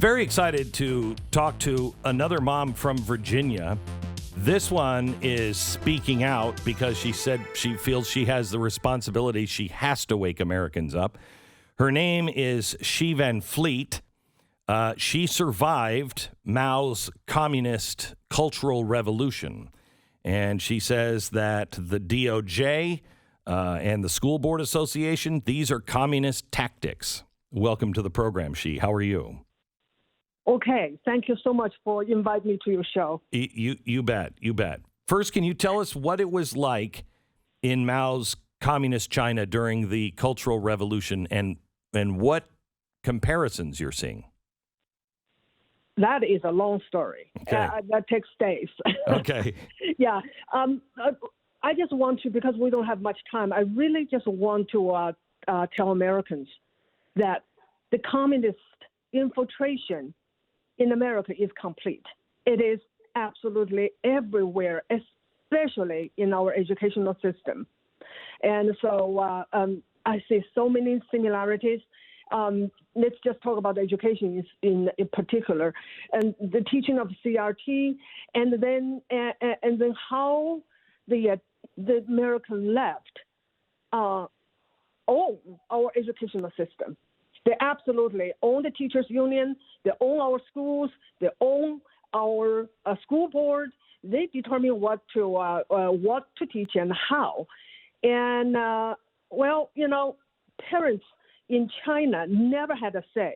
very excited to talk to another mom from Virginia. This one is speaking out because she said she feels she has the responsibility. She has to wake Americans up. Her name is Xi Van Fleet. She survived Mao's communist cultural revolution. And she says that the DOJ and the School Board Association, these are communist tactics. Welcome to the program, Xi. How are you? Okay. Thank you so much for inviting me to your show. You bet. You bet. First, can you tell us what it was like in Mao's communist China during the Cultural Revolution and what comparisons you're seeing? That is a long story. Okay. That takes days. Okay. Yeah. I just want to, because we don't have much time, I really just want to tell Americans that the communist infiltration in America is complete. It is absolutely everywhere, especially in our educational system. And so I see so many similarities. Let's just talk about education in particular, and the teaching of CRT, and then how the American left own our educational system. They absolutely own the teachers' union. They own our schools. They own our school board. They determine what to teach and how. And parents in China never had a say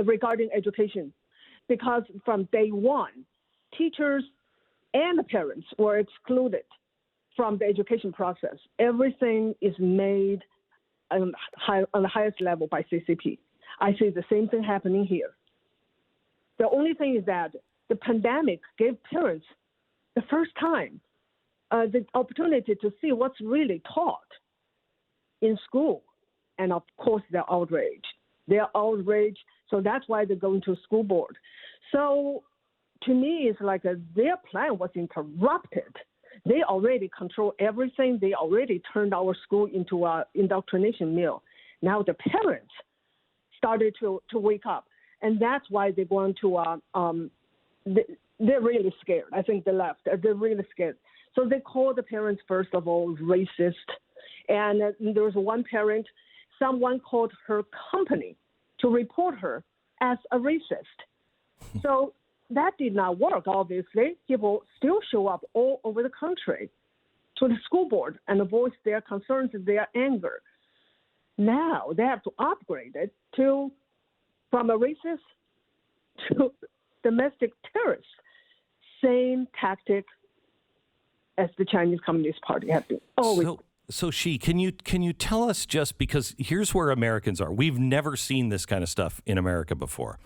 regarding education, because from day one, teachers and the parents were excluded from the education process. Everything is made on the highest level by CCP. I see the same thing happening here. The only thing is that the pandemic gave parents the first time the opportunity to see what's really taught in school. And of course, they're outraged. So that's why they're going to school board. So to me, it's like their plan was interrupted. They already control everything. They already turned our school into an indoctrination mill. Now the parents started to wake up. And that's why they're going to, they're really scared. I think they left. They're really scared. So they call the parents, first of all, racist. And there was one parent, someone called her company to report her as a racist. So that did not work, obviously. People still show up all over the country to the school board and voice their concerns and their anger. Now they have to upgrade it from a racist to domestic terrorist. Same tactic as the Chinese Communist Party has been always. So Xi, can you tell us, just because here's where Americans are. We've never seen this kind of stuff in America before.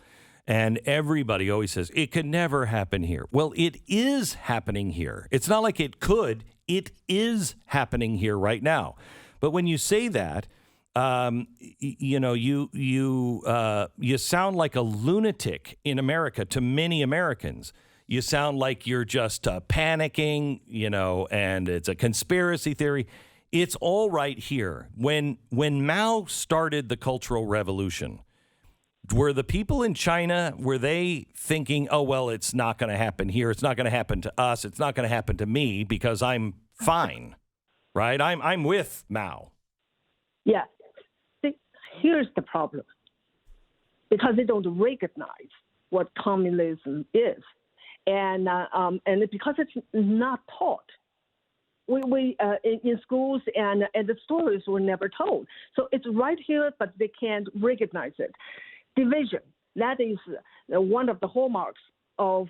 And everybody always says, it could never happen here. Well, it is happening here. It's not like it could. It is happening here right now. But when you say that, you sound like a lunatic in America to many Americans. You sound like you're just panicking, and it's a conspiracy theory. It's all right here. When Mao started the Cultural Revolution, were the people in China, were they thinking, oh, well, it's not going to happen here. It's not going to happen to us. It's not going to happen to me because I'm fine, right? I'm with Mao. Yeah. See, here's the problem. Because they don't recognize what communism is. And because it's not taught. We in schools and the stories were never told. So it's right here, but they can't recognize it. Division, that is one of the hallmarks of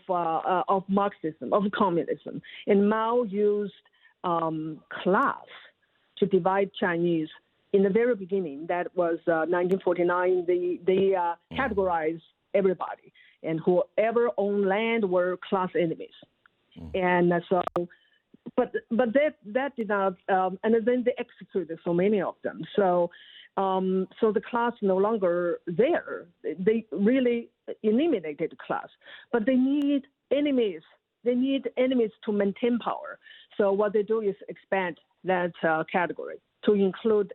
Marxism, of communism. And Mao used class to divide Chinese. In the very beginning, that was 1949, they categorized everybody. And whoever owned land were class enemies. And so... But that did not, and then they executed so many of them. So the class no longer there. They really eliminated the class. But they need enemies. They need enemies to maintain power. So what they do is expand that category to include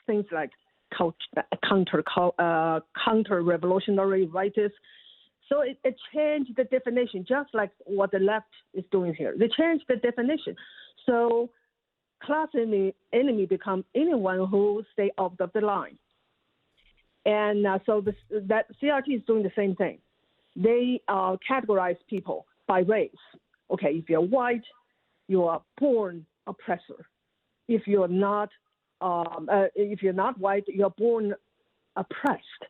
things like counter-revolutionary rightists. So it changed the definition, just like what the left is doing here. They changed the definition. So class enemy become anyone who stay out of the line. And so that CRT is doing the same thing. They categorize people by race. Okay, if you're white, you are born oppressor. If you're not white, you're born oppressed.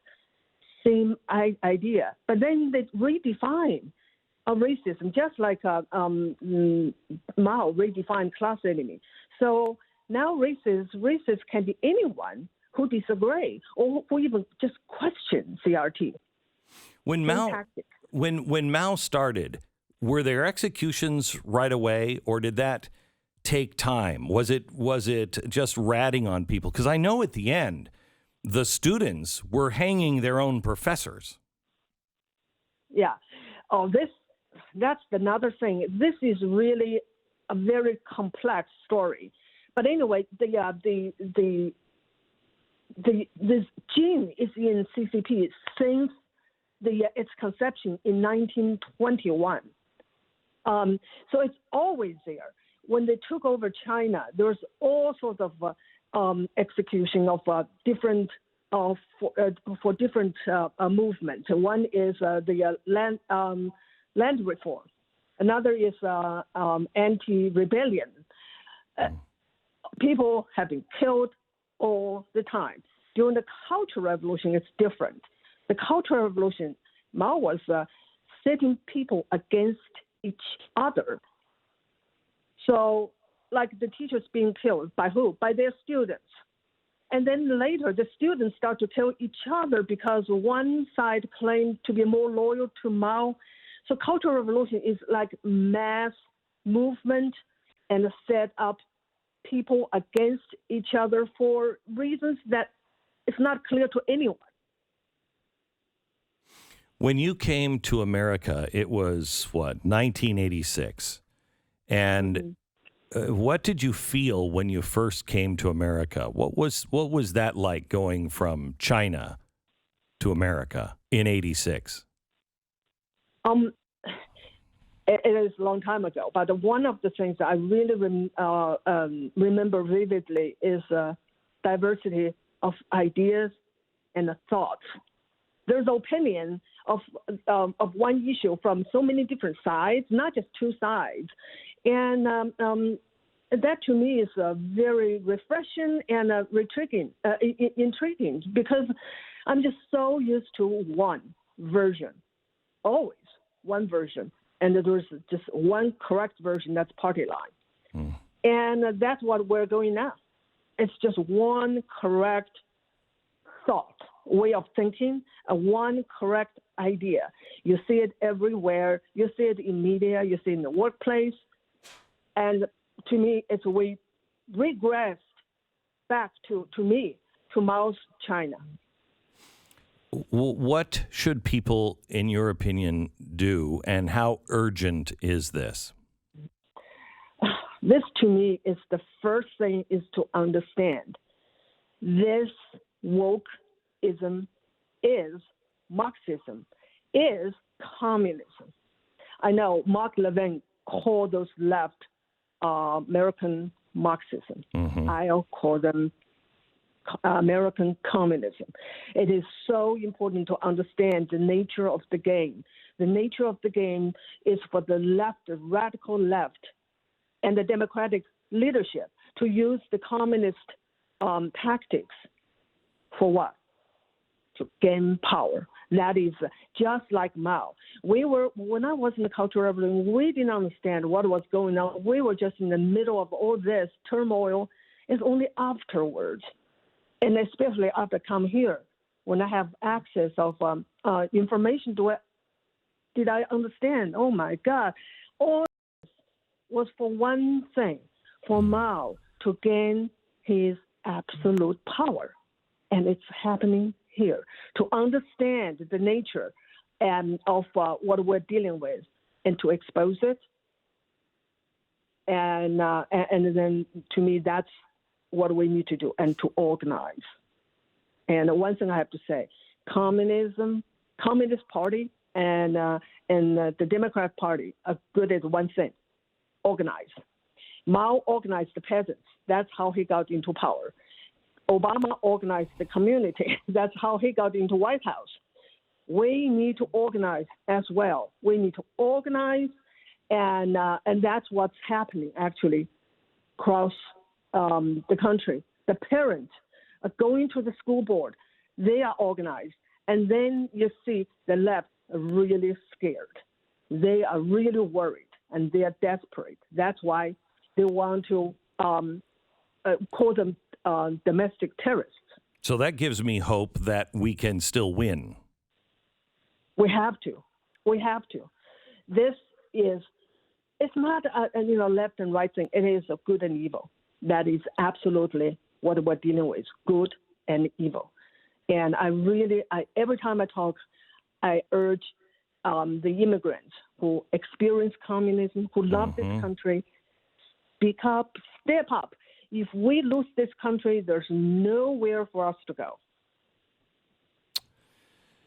Same idea. But then they redefine racism, just like Mao redefined class enemy. So now racists can be anyone who disagree or who even just question CRT. When Mao started, were there executions right away, or did that take time? Was it just ratting on people? Because I know at the end, the students were hanging their own professors. Yeah. Oh, that's another thing. This is really a very complex story. But anyway, this gene is in CCP since its conception in 1921. So it's always there. When they took over China, there's all sorts of execution of different for different movements. One is the land reform. Another is anti-rebellion. People have been killed all the time. During the Cultural Revolution, it's different. The Cultural Revolution, Mao was setting people against each other. So, like the teachers being killed by who? By their students. And then later, the students start to kill each other because one side claimed to be more loyal to Mao. So Cultural Revolution is like mass movement and set up people against each other for reasons that it's not clear to anyone. When you came to America, it was, 1986. And what did you feel when you first came to America? What was that like going from China to America in 86? It is a long time ago, but one of the things that I really remember vividly is diversity of ideas and thoughts. There's opinion of one issue from so many different sides, not just two sides. And that to me is very refreshing and intriguing because I'm just so used to one version, always one version. And there's just one correct version, that's party line. And that's what we're doing now. It's just one correct thought, way of thinking, one correct idea. You see it everywhere. You see it in media. You see it in the workplace. And to me, we regressed back to Mao's China. What should people, in your opinion, do, and how urgent is this? This, to me, is the first thing is to understand this wokeism is Marxism, is communism. I know Mark Levin called those left American Marxism. I'll call them American communism. It is so important to understand the nature of the game. The nature of the game is for the left, the radical left, and the democratic leadership to use the communist tactics for what? To gain power. That is just like Mao. When I was in the Cultural Revolution, we didn't understand what was going on. We were just in the middle of all this turmoil. It's only afterwards, and especially after I come here, when I have access of information to it, did I understand? Oh my God. All this was for one thing, for Mao to gain his absolute power. And it's happening here. To understand the nature of what we're dealing with and to expose it. And then, to me, that's what we need to do, and to organize. And one thing I have to say, Communist Party and the Democrat Party are good at one thing, organize. Mao organized the peasants. That's how he got into power. Obama organized the community. That's how he got into White House. We need to organize as well. We need to organize, and that's what's happening actually across the country. The parents are going to the school board. They are organized. And then you see the left are really scared. They are really worried, and they are desperate. That's why they want to call them domestic terrorists. So that gives me hope that we can still win. We have to. We have to. This is, it's not a left and right thing. It is a good and evil. That is absolutely what we're dealing with, good and evil. And every time I talk, I urge the immigrants who experience communism, who love this country, speak up, step up. If we lose this country, there's nowhere for us to go.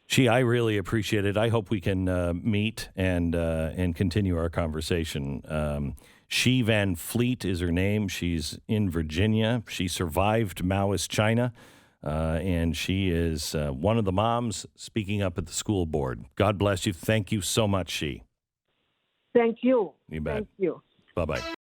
Gee, I really appreciate it. I hope we can meet and continue our conversation. Xi Van Fleet is her name. She's in Virginia. She survived Maoist China, and she is one of the moms speaking up at the school board. God bless you. Thank you so much, Xi. Thank you. You bet. Thank you. Bye-bye.